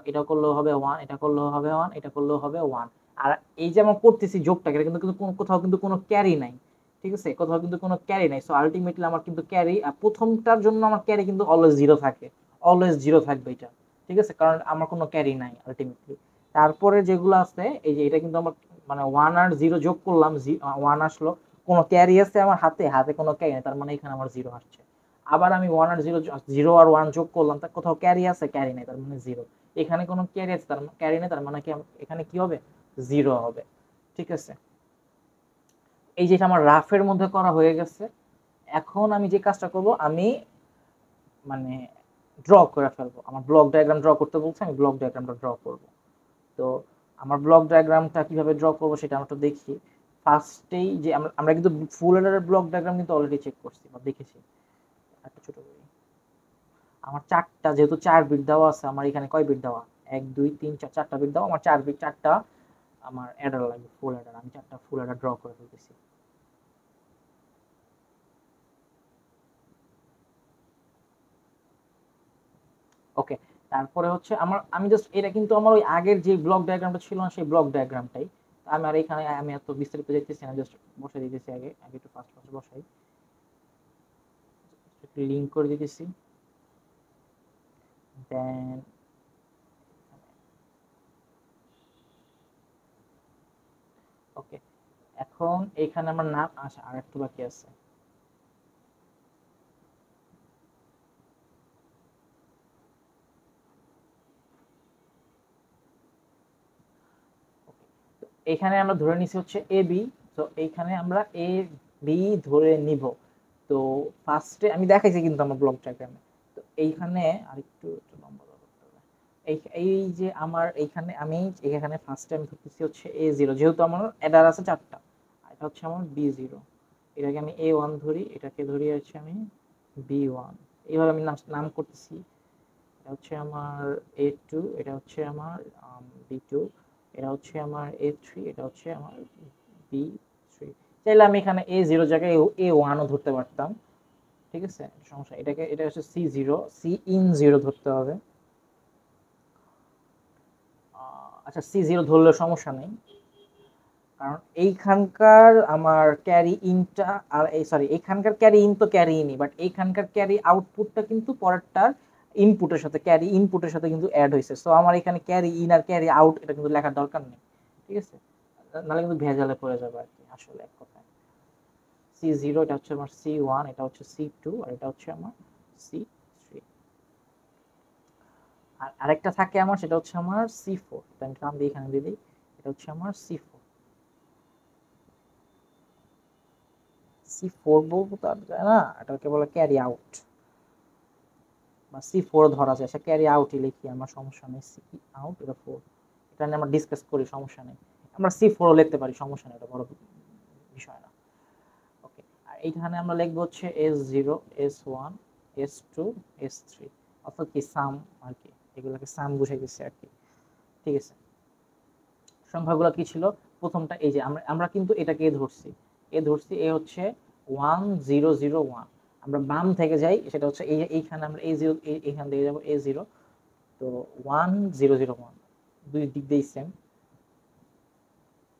এটা করলেও হবে 1, এটা করলেও হবে 1, এটা করলেও হবে 1। আর এই যে আমরা করতেছি যোগটাকে, এটা কিন্তু কোথাও কিন্তু কোনো ক্যারি নাই, ঠিক আছে, কোথাও কিন্তু কোনো ক্যারি নাই। সো আলটিমেটলি আমার কিন্তু ক্যারি, প্রথমটার জন্য আমার ক্যারি কিন্তু অলওয়েজ জিরো থাকে, অলওয়েজ জিরো থাকবে এটা, ঠিক আছে, কারণ আমার কোনো ক্যারি নাই আলটিমেটলি। তারপরে যেগুলো আছে, এই যে এটা কিন্তু আমার মানে 1 আর 0 যোগ করলাম, 1 আসলো, কোনো ক্যারি আছে আমার হাতে, হাতে কোনো ক্যারি নেই, তার মানে এখানে আমার 0 আসছে। আবার আমি 1 আর 0, 0 আর 1 যোগ করলাম, তার কোথাও ক্যারি আছে, ক্যারি নেই, তার মানে 0। এখানে কোনো ক্যারি আছে, তার ক্যারি নেই, তার মানে কি এখানে কি হবে, 0 হবে, ঠিক আছে। এই যেটা আমার রাফের মধ্যে করা হয়ে গেছে, এখন আমি যে কাজটা করব, আমি মানে ড্র করে ফেলবো, আমার ব্লক ডায়াগ্রাম ড্র করতে বলছে, আমি ব্লক ডায়াগ্রামটা ড্র করব। তো আমার ব্লক ডায়াগ্রামটা কিভাবে ড্র করব সেটা আমরা তো দেখি। ফার্স্টেই যে আমরা কিন্তু ফুল অ্যাডারের ব্লক ডায়াগ্রাম কিন্তু অলরেডি চেক করছি বা দেখেছি। একটা ছোট করি, আমার চারটা, যেহেতু 4 বিট দেওয়া আছে, আমার এখানে কয় বিট দেওয়া, 1 2 3 4, 4টা বিট দেওয়া, আমার 4 বিট, 4টা আমার অ্যাডার লাগবে, ফুল অ্যাডার, আমি 4টা ফুল অ্যাডার ড্র করে ফেলতেছি। ওকে, তারপরে হচ্ছে আমি জাস্ট এটা কিন্তু আমার ওই আগের যে ব্লক ডায়াগ্রামটা ছিল না, সেই ব্লক ডায়াগ্রামটাই আমি আর এখানে আমি এত বিস্তারিত যাইতেছি না, জাস্ট বসাই দিতেছি, আগে আগে একটু ফাস্ট ফাস্ট বসাই, একটু লিংক করে দিতেছি, দেন ওকে। এখন এখানে আমার নাম, আচ্ছা আর একটু বাকি আছে। এখানে আমরা ধরে নিছি হচ্ছে এ বি, তো এইখানে আমরা এ বি ধরে নিব। তো ফার্স্টে আমি দেখাইছি কিন্তু আমার ব্লক ডায়াগ্রামে, তো এইখানে আরেকটু একটু লম্বা করতে হবে, এই যে আমার এইখানে আমি এখানে ফার্স্ট টাইম ধরতেছি হচ্ছে A0, যেহেতু আমার অ্যাডার আছে 4টা, এটা হচ্ছে আমার B0, এটাকে আমি A1 ধরি, এটাকে ধরি হচ্ছে আমি B1, এইভাবে আমি নাম করতেছি। এটা হচ্ছে আমার A2, এটা হচ্ছে আমার B2, এটা হচ্ছে আমার A3, এটা হচ্ছে আমার B3। চাইলে আমি এখানে A0 জায়গায় A1ও ধরতে পারতাম, ঠিক আছে, সমস্যা। এটা হচ্ছে C0, C-in-0 ধরতে হবে। আচ্ছা, C0 ধরলে সমস্যা নেই, কারণ এইখানকার আমার ক্যারি ইনটা আর এই সরি এইখানকার ক্যারি ইন তো ক্যারি ইনই, বাট এইখানকার ক্যারি আউটপুটটা কিন্তু পরেরটার ইনপুটের সাথে ক্যারি ইনপুটের সাথে কিন্তু অ্যাড হয়েছে। সো আমার এখানে ক্যারি ইন আর ক্যারি আউট এটা কিন্তু লেখার দরকার নেই, ঠিক আছে, নাহলে কিন্তু ভেজালে পড়ে যাবে আর কি আসলে এক কথায়। C0 এটা হচ্ছে আমার C1, এটা হচ্ছে C2, আর এটা হচ্ছে আমার C3। আর আরেকটা থাকে আমার, সেটা হচ্ছে আমার C4, এটা আমি নাম দিয়ে এখানে দিয়ে দিই, এটা হচ্ছে আমার C4। C4 বলবো তো আর যায় না, এটাকে বলে ক্যারি আউট, বা C4 ধরা যায়, সে ক্যারি আউটই লিখি, আমার সমস্যা নেই। সি আউট এটা 4, এটা নিয়ে আমরা ডিসকাস করি, সমস্যা নেই। আমরা C4 ও লিখতে পারি, সমস্যা নেই, এটা বড় বিষয় না। ওকে, আর এইখানে আমরা লিখবো হচ্ছে S0, S1, S2, S3, অর্থাৎ কি সাম আর কি, এগুলোকে সাম বুঝাইতেছে আর কি, ঠিক আছে। সংখ্যাগুলো কি ছিল? প্রথমটা এই যে আমরা কিন্তু এটাকে ধরছি, এ হচ্ছে 1001। আমরা বাম থেকে যাই, সেটা হচ্ছে এইখানে আমরা A0, এইখান থেকে যাবো A0, তো 1001, দুই দিক দিয়েই সেম,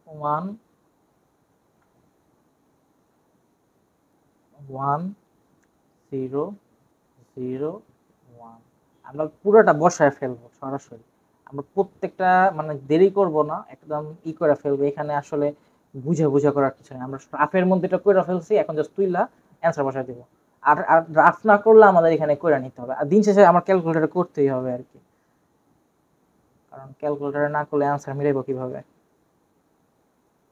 1001। আমরা পুরোটা বসায় ফেলবো সরাসরি, আমরা প্রত্যেকটা মানে দেরি করব না, একদম করে ফেলবো। এখানে আসলে বুঝা করার কিছু নেই, আমরা রাফের মধ্যে এটা কইরা ফেলছি, এখন জাস্ট তুইলা অ্যান্সার বসায় দিব। আর রাফ না করলে আমাদের এখানে কইরা নিতে হবে, আর দিন শেষে আমার ক্যালকুলেটর করতেই হবে আর কি, কারণ ক্যালকুলেটরে না করলে অ্যান্সার মিলাইবো কিভাবে।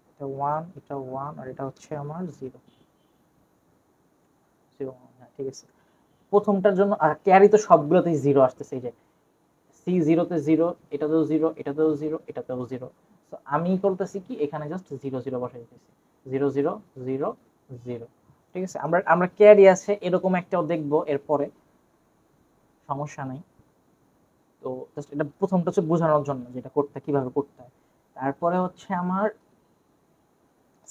এটা 1, এটা 1, আর এটা হচ্ছে আমার 0, 0। হ্যাঁ, ঠিক আছে। প্রথমটার জন্য ক্যারি তো সবগুলোতেই 0 আসতেছে, এই যে C0 তে 0, এটাতেও 0, এটাতেও 0, এটাতেও 0। তো আমি করতেছি কি, এখানে জাস্ট 0 0 বসাই দিতেছি, 0 0 0 0, ঠিক আছে। আমরা ক্যারি আছে এরকম একটাও দেখবো এরপরে, সমস্যা নাই। তো জাস্ট এটা প্রথমটা হচ্ছে বোঝানোর জন্য যেটা করতে কিভাবে করতে হয়। তারপরে হচ্ছে আমার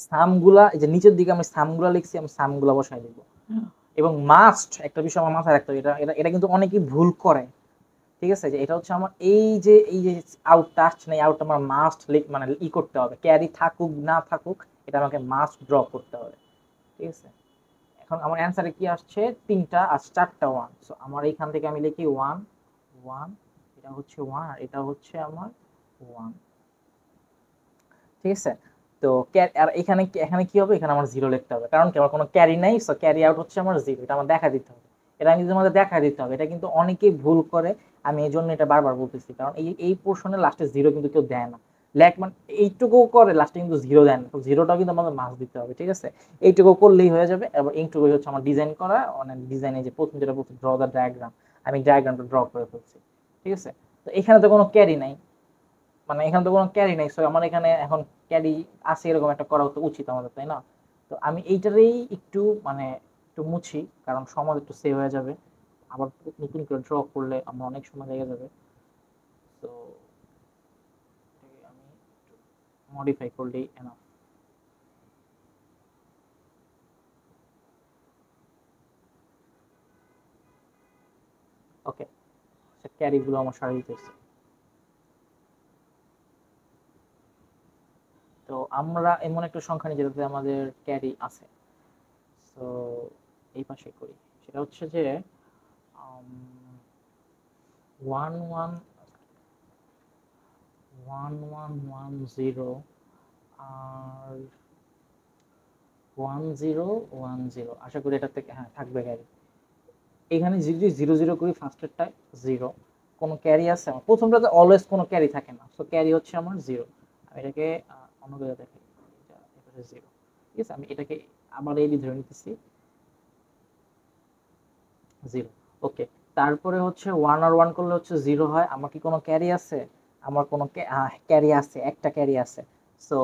সামগুলা, এই যে নিচের দিকে আমি সামগুলা লিখছি, আমি সামগুলা বসাই দিব। এবং মাস্ট একটা বিষয় আমার মাথায় রাখতে হবে, এটা এটা এটা কিন্তু অনেকেই ভুল করে, ঠিক আছে, যে এটা হচ্ছে আমার এই যে আউটটা আসছে না, এই আউটটা আমার মাস্ট মানে করতে হবে, ক্যারি থাকুক না থাকুক এটা আমাকে মাস্ট ড্র করতে হবে, ঠিক আছে। এখন আমার অ্যান্সারে কি আসছে, 3টা আর 4টা 1, সো আমার এইখান থেকে আমি লিখি 1 1, এটা হচ্ছে 1, আর এটা হচ্ছে আমার 1, ঠিক আছে। তো আর এখানে কি হবে, এখানে আমার 0 লিখতে হবে, কারণ কি আমার কোনো ক্যারি নাই, সো ক্যারি আউট হচ্ছে আমার 0, এটা আমার দেখা দিতে হবে। এটা আমি যদি আমাদের দেখা দিতে হবে, এটা কিন্তু অনেকেই ভুল করে, আমি এই জন্য এটা বারবার বলতেছি, কারণ এই পোর্শনে লাস্টে 0 কিন্তু কেউ দেয় না, মানে এইটুকু করে লাস্টে কিন্তু 0 দেন, তো 0টাও কিন্তু আমাদের মাস দিতে হবে, ঠিক আছে। এইটুকু করলেই হয়ে যাবে। এবার এইটুকু হচ্ছে আমার ডিজাইন করা, মানে ডিজাইনে যে প্রথম যেটা বলছি ড্র দ্য ডায়াগ্রাম, আমি ডায়াগ্রামটা ড্র করে ফেলছি, ঠিক আছে। তো এখানে তো কোনো ক্যারি নাই, মানে এখানে তো কোনো ক্যারি নাই, সো আমার এখানে এখন ক্যারি আছে এরকম একটা করা তো উচিত আমাদের, তাই না? তো আমি এইটারই একটু মানে একটু মুছি, কারণ সময় একটু সেভ হয়ে যাবে, আবার নতুন করে ড্র করলে আমার অনেক সময় লেগে যাবে। তো আমি মডিফাই করলেই এনাফ। ওকে, ক্যারি গুলো আমার সারা দিতেছে। তো আমরা এমন একটা সংখ্যা নিই যেটাতে আমাদের ক্যারি আছে, তো এই পাশে করি, সেটা হচ্ছে যে 1 1 1 1 0 আর 1010, আশা করি এটা থেকে হ্যাঁ থাকবে ক্যারি। এখানে যদি 0 0 করি, ফার্স্টেরটা 0, কোনো ক্যারি আছে আমার প্রথমটাতে, অলওয়েজ কোনো ক্যারি থাকে না, সো ক্যারি হচ্ছে আমার 0। আমি এটাকে অন্য করে দেখাই, এটা এপাশে 0, ঠিক আছে। আমি এটাকে আবার এই ধরে নিতেছি 0। ওকে, তারপরে হচ্ছে 1 আর 1 করলে হচ্ছে 0 হয়। আমার কি কোনো ক্যারি আছে? আমার কোনো ক্যারি আছে, একটা ক্যারি আছে। সো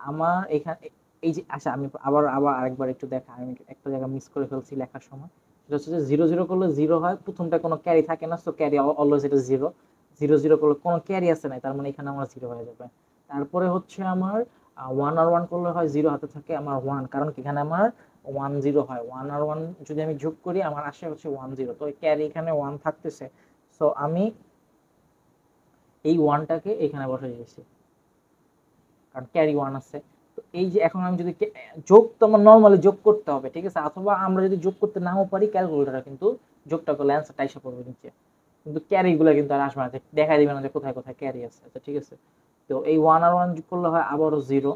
আমার এখানে এই যে আচ্ছা আমি আবার আবার আরেকবার একটু দেখা, আমি একটা জায়গা মিস করে ফেলছি লেখার সময়। সেটা হচ্ছে যে 0 0 করলে 0 হয়, প্রথমটা কোনো ক্যারি থাকে না, সো ক্যারি অলওয়েজ এটা 0। 0 0 করলে কোনো ক্যারি আছে নাই, তার মানে এখানে আমার 0 হয়ে যাবে। তারপরে হচ্ছে আমার 1 আর 1 করলে হয় 0 হাতে থাকে আমার 1, কারণ কি এখানে আমার 1 0 হয়। 1 আর 1 যদি আমি যোগ করি আমার আসে হচ্ছে 1 0, তো ক্যারি এখানে 1 থাকতেছে। সো আমি এই 1টাকে এখানে বসাই দিয়েছি, কারণ ক্যারি 1 আছে। তো এই যে এখন আমি যদি যোগ, তো আমার নরমালি যোগ করতে হবে, ঠিক আছে, অথবা আমরা যদি যোগ করতে নাও পারি ক্যালকুলেটরে কিন্তু যোগটা করলে অ্যান্সারটা এসে পড়বে নিচে, কিন্তু ক্যারি গুলো কিন্তু আর আসবে না, দেখাই দিবে না যে কোথায় কোথায় ক্যারি আছে। আচ্ছা ঠিক আছে, তো এই 1 আর 1 যোগ করলে হয় আবারও 0,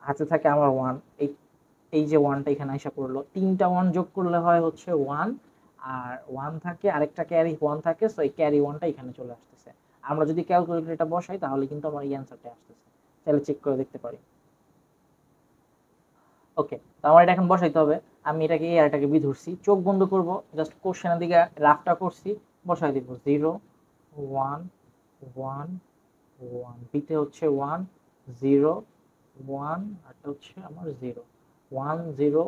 হাতে থাকে আমার 1। এই এই যে 1টা এখানে এসে পড়লো, তিনটা 1 যোগ করলে হয় হচ্ছে 1, আর 1 থাকে, আরেকটা ক্যারি 1 থাকে, সো এই ক্যারি 1টা এখানে চলে আসতেছে। আমরা যদি ক্যালকুলেটর এটা বসাই তাহলে কিন্তু আমার এই অ্যান্সারটা আসতেছে, তাহলে চেক করে দেখতে পারি। ওকে, তো আমার এটা এখন বসাইতে হবে। আমি এটাকে এ আর এটাকে বি ধরছি, চোখ বন্ধ করব, জাস্ট কোশ্চেনের দিকে রাফটা করছি, বসাই দিব 0 1 1 1, বিতে হচ্ছে 1 0 1, আরটা হচ্ছে আমার 0 1 0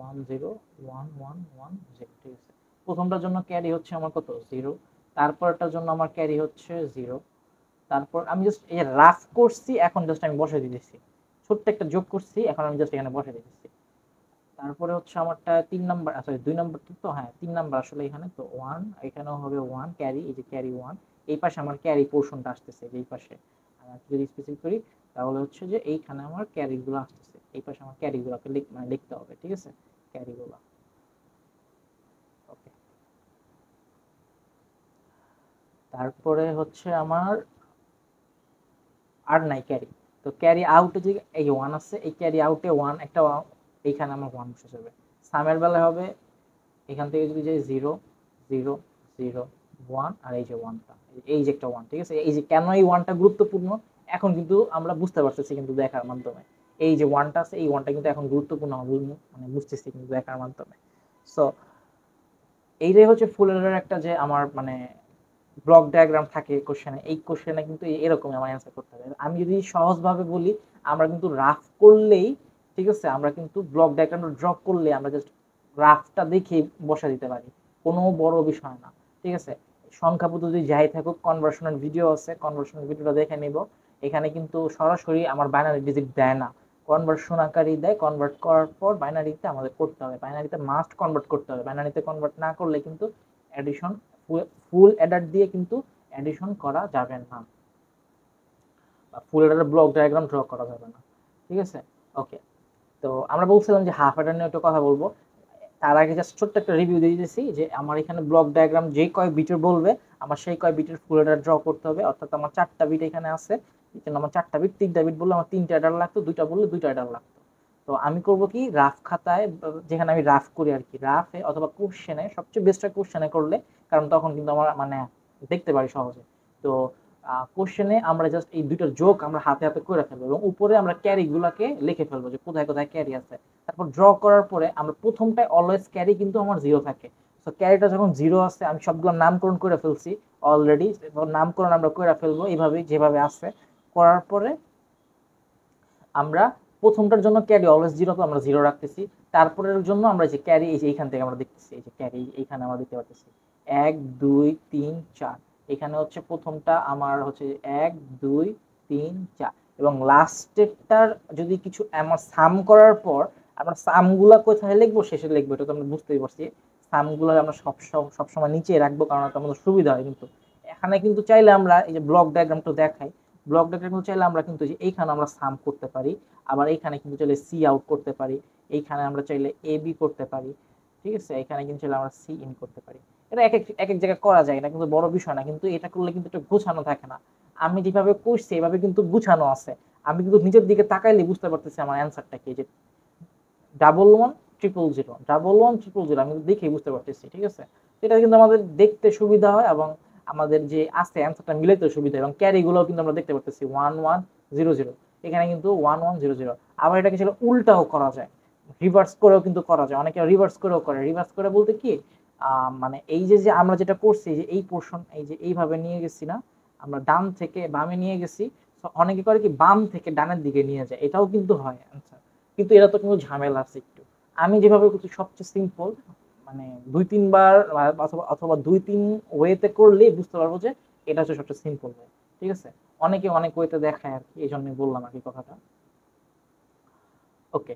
1 0 1 1 1 0, ঠিক আছে। প্রথমটার জন্য ক্যারি হচ্ছে আমার কত 0, তারপরটার জন্য আমার ক্যারি হচ্ছে 0। তারপর আমি জাস্ট এই রাফ করছি, এখন জাস্ট আমি বসাই দিতেছি, ছোট্ট একটা যোগ করছি, এখন আমি জাস্ট এখানে বসাই দিতেছি। তারপরে হচ্ছে আমারটা 3 নাম্বার, সরি 2 নাম্বার, তো হ্যাঁ 3 নাম্বার আসলে এখানে, তো 1 এখানেও হবে 1 ক্যারি, এই যে ক্যারি 1, এই পাশে আমার ক্যারি পোরশনটা আসতেছে, এই পাশে আমি যদি স্পেসিফিক করি তাহলে হচ্ছে যে এইখানে আমার ক্যারি গুলো আসতেছে, এই পাশে আমার ক্যারি গুলোকে মানে লিখতে হবে, ঠিক আছে, ক্যারি গুলো। ওকে, তারপরে হচ্ছে আমার আর নাই ক্যারি, তো ক্যারি আউটে যে এই 1 আছে, এই ক্যারি আউটে 1 একটা এইখানে আমার 1 বসে যাবে। সামের বেলায় হবে এখান থেকে যদি যাই 0 0 0 1, আর এই যে 1টা, এই যে একটা 1, ঠিক আছে। এই যে কেন এই 1টা গুরুত্বপূর্ণ এখন কিন্তু আমরা বুঝতে পারতেছি কিন্তু দেখার মাধ্যমে, এই যে 1টা আছে, এই 1টা কিন্তু এখন গুরুত্বপূর্ণ মানে বুঝতেছি কিন্তু দেখার মাধ্যমে। সো এইটাই হচ্ছে ফুল এডার একটা যে আমার মানে ব্লক ডায়াগ্রাম থাকে কোশ্চেনে, এই কোশ্চেনে কিন্তু এরকমই আমার অ্যান্সার করতে হবে। আমি যদি সহজভাবে বলি, আমরা কিন্তু রাফ করলেই, ঠিক আছে, আমরা কিন্তু ব্লক ডায়াগ্রামটা ড্র করলে আমরা জাস্ট রাফটা দেখে বসা দিতে পারি, কোনো বড় বিষয় না, ঠিক আছে। সংখ্যা পদ্ধতি যাই থাকুক, কনভার্সনের ভিডিও আছে, কনভার্সনের ভিডিওটা দেখে নিব। এখানে কিন্তু সরাসরি আমার বাইনারি ডিজিট দেয় না, কনভার্সন আকারেই দেয়, কনভার্ট করার পর বাইনারিতে আমাদের করতে হবে, বাইনারিতে মাস্ট কনভার্ট করতে হবে, বাইনারিতে কনভার্ট না করলে কিন্তু অ্যাডিশন, ফুল অ্যাডার দিয়ে কিন্তু অ্যাডিশন করা যাবে না, বা ফুল অ্যাডার ব্লক ডায়াগ্রাম ড্র করা যাবে না, ঠিক আছে। ওকে, তো আমরা বলছিলাম যে হাফ অ্যাডার নিয়ে একটু কথা বলবো। তার আগে জাস্ট ছোট্ট একটা রিভিউ দিয়ে দিতেছি যে আমার এখানে ব্লক ডায়াগ্রাম যে কয় বিটের বলবে আমার সেই কয় বিটের ফুল অ্যাডার ড্র করতে হবে, অর্থাৎ আমার 4টা বিট এখানে আছে, এখানে আমার 4টা বিট, 3টা বিট বললে আমার 3টা অ্যাডার লাগতো, 2টা বললে 2টা অ্যাডার লাগতো। তো আমি করব কি, রাফ খাতায়, যেখানে আমি রাফ করি আর কি, রাফে অথবা কোশ্চেনে, সবচেয়ে বেস্ট হয় কোশ্চেনে করলে, কারণ তখন কিন্তু আমার মানে দেখতে পারি সহজে। তো কোশ্চেনে আমরা জাস্ট এই দুইটার যোগ আমরা হাতে হাতে করে ফেলবো, এবং উপরে আমরা ক্যারি গুলাকে লিখে ফেলবো যে কোথায় কোথায় ক্যারি আছে। তারপর ড্র করার পরে আমরা প্রথমটায় অলওয়েজ ক্যারি কিন্তু আমার 0 থাকে, তো ক্যারিটা যখন 0 আছে, আমি সবগুলো নামকরণ করে ফেলছি অলরেডি, নামকরণ আমরা করে ফেলবো এইভাবে যেভাবে আছে। করার পরে আমরা প্রথমটার জন্য ক্যারি অলওয়েজ 0, তো আমরা 0 রাখতেছি। তারপরের জন্য আমরা যে ক্যারি, এই যে এইখান থেকে আমরা দেখতেছি, এই যে ক্যারি এইখানে আমরা দেখতে পাচ্ছি 1 2 3 4, এখানে হচ্ছে প্রথমটা আমার হচ্ছে 1 2 3 4, এবং লাস্টেরটার যদি কিছু আমার সাম করার পর আমরা সামগুলা কোথায় লিখবো, শেষে লিখবো, এটা তো আমরা বুঝতেই পারছি। সামগুলো আমরা সবসময় নিচে রাখবো, কারণ তো আমাদের সুবিধা হয়। কিন্তু এখানে কিন্তু চাইলে আমরা এই যে ব্লক ডায়াগ্রামটা দেখাই, ব্লক ডায়াগ্রাম চাইলে আমরা কিন্তু এইখানে আমরা সাম করতে পারি, আবার এইখানে কিন্তু চাইলে সি আউট করতে পারি, এইখানে আমরা চাইলে এ বি করতে পারি, ঠিক আছে, এখানে কিন্তু চাইলে আমরা সি ইন করতে পারি। এটা এক এক জায়গায় করা যায়, এটা কিন্তু বড় বিষয় না, কিন্তু এটা করলে কিন্তু এটা গুছানো থাকে না। আমি যেভাবে করছি এভাবে কিন্তু গুছানো আছে, আমি কিন্তু নিজের দিকে তাকাইলে বুঝতে পারতেছি আমার অ্যান্সারটা কি, যে 11 000 000, 11 000 000 আমি দেখেই বুঝতে পারতেছি, ঠিক আছে। এটা কিন্তু আমাদের দেখতে সুবিধা হয়, এবং আমাদের যে আছে অ্যান্সারটা মিলাইতে সুবিধা, এবং ক্যারি গুলো কিন্তু আমরা দেখতে পারতেছি 11 0 0, এখানে কিন্তু 11 0 0। আবার এটাকে ছিল উল্টাও করা যায়, রিভার্স করেও কিন্তু করা যায়, অনেকে রিভার্স করেও করে। রিভার্স করে বলতে কি, মানে এই যে যে আমরা যেটা করছি যে এই পোর্শন এই যে এইভাবে নিয়ে গেছি না, আমরা ডান থেকে বামে নিয়ে গেছি। তো অনেকে করে কি বাম থেকে ডানের দিকে নিয়ে যায়, এটাও কিন্তু হয় আনসার, কিন্তু এটা তো কিন্তু ঝামেলা আছে একটু। আমি যেভাবে করছি সবচেয়ে সিম্পল, মানে ২-৩ বার অথবা অথবা ২-৩ ওয়েতে করলেই বুঝতে পারবো যে এটা হচ্ছে সবচেয়ে সিম্পল ওয়ে। ঠিক আছে? অনেকে অনেক ওয়েতে দেখায় আরকি, এজন্যই বললাম আরকি কথাটা। ওকে।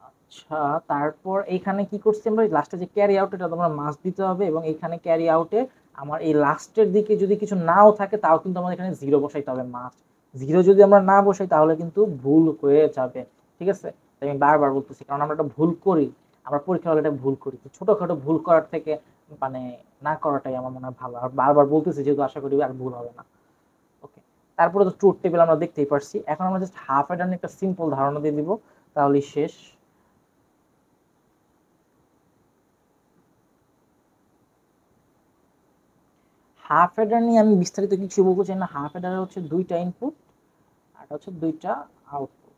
আচ্ছা, তারপর এইখানে কি করছি আমরা, লাস্টে যে ক্যারি আউট এটা তোমরা মাস্ট দিতে হবে, এবং এইখানে ক্যারি আউটে আমার এই লাস্টের দিকে যদি কিছু নাও থাকে তাও কিন্তু আমাদের এখানে জিরো বসাইতে হবে মাস্ট। জিরো যদি আমরা না বসাই তাহলে কিন্তু ভুল হয়ে যাবে। ঠিক আছে? তাই আমি বারবার বলতেছি, কারণ আমরা একটা ভুল করি, আমরা পরীক্ষা হলে এটা ভুল করি। তো ছোটখাটো ভুল করার থেকে মানে না করাটাই আমার মনে হয় ভালো। আর বারবার বলতেছি যেহেতু, আশা করি আর ভুল হবে না। ওকে। তারপরে তো ট্রুথ টেবিল আমরা দেখতেই পারছি। এখন আমরা জাস্ট হাফ এডার নিয়ে একটা সিম্পল ধারণা দিয়ে দিব, তাহলেই শেষ। হাফ হেডার নিয়ে আমি বিস্তারিত কিছু বলতে চাই না। হাফ হেডারে হচ্ছে ২টা ইনপুট আর হচ্ছে ২টা আউটপুট।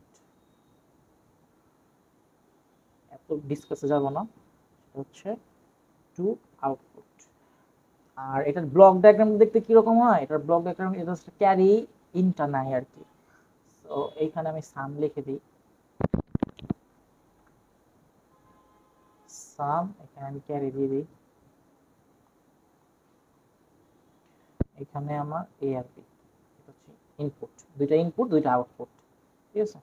এত ডিসকাসে যাব না। সেটা হচ্ছে 2 আউটপুট। আর এটার ব্লক ডায়াগ্রাম দেখতে কিরকম হয়, এটার ব্লক ডায়াগ্রাম এটা হচ্ছে ক্যারি ইনটা নাই আর কি। তো এইখানে আমি সাম লিখে দিই, সাম, এখানে আমি ক্যারি দিয়ে দিই, এখানে আমার এ আর বি, এটা হচ্ছে ইনপুট, ২টা ইনপুট ২টা আউটপুট। ঠিক আছে?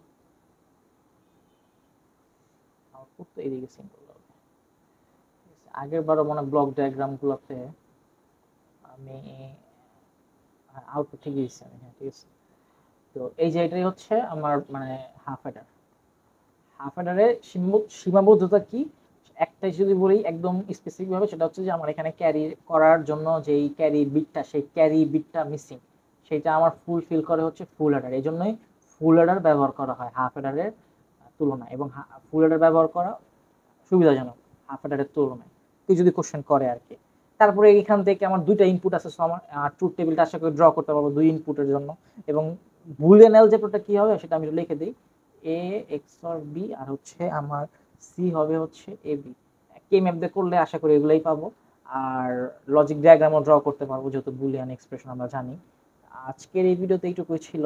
আউটপুট তো এদিকে সিম্পল হবে। আগের বারও মনে ব্লক ডায়াগ্রাম গুলোতে আমি আউটপুট ঠিকই দিচ্ছি আমি, হ্যাঁ ঠিক আছে। তো এই যে এটাই হচ্ছে আমার মানে হাফ হেডার। হাফ হেডারে সীমাবদ্ধতা কি, একটাই যদি বলি একদম স্পেসিফিক ভাবে, সেটা হচ্ছে যে আমার এখানে ক্যারি করার জন্য যেই ক্যারি বিটটা, সেই ক্যারি বিটটা মিসিং, সেটা আমার ফুলফিল করে হচ্ছে ফুল হেডার। এই জন্যই ফুল হেডার ব্যবহার করা হয় হাফ হেডারের তুলনায়, এবং ফুল হেডার ব্যবহার করা সুবিধাজনক হাফ হেডারের তুলনায়, কেউ যদি কোশ্চেন করে আর কি। তারপরে এখান থেকে আমার ২টা ইনপুট আছে, সো আমার ট্রুথ টেবিলটা আশা করি ড্র করতে পারবো ২ ইনপুটের জন্য। এবং বুলিয়ান অ্যালজেব্রাটা কি হবে সেটা আমি লিখে দিই, এ এক্সঅর বি, আর হচ্ছে আমার সি হবে হচ্ছে এ বি। কে ম্যাপ দিয়ে করলে আশা করি এগুলোই পাবো। আর লজিক ডায়াগ্রামও ড্র করতে পারবো যেহেতু বুলিয়ান এক্সপ্রেশন আমরা জানি। আজকের এই ভিডিওতে এইটুকুই ছিল।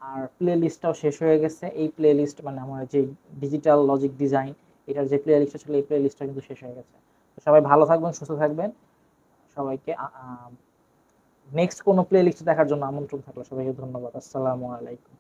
আর প্লে লিস্টটাও শেষ হয়ে গেছে। এই প্লে লিস্ট মানে আমার যে ডিজিটাল লজিক ডিজাইন, এটার যে প্লে লিস্টটা ছিল এই প্লে লিস্টটা কিন্তু শেষ হয়ে গেছে। তো সবাই ভালো থাকবেন, সুস্থ থাকবেন। সবাইকে নেক্সট কোনো প্লে লিস্ট দেখার জন্য আমন্ত্রণ থাকলো। সবাইকে ধন্যবাদ। আসসালামু আলাইকুম।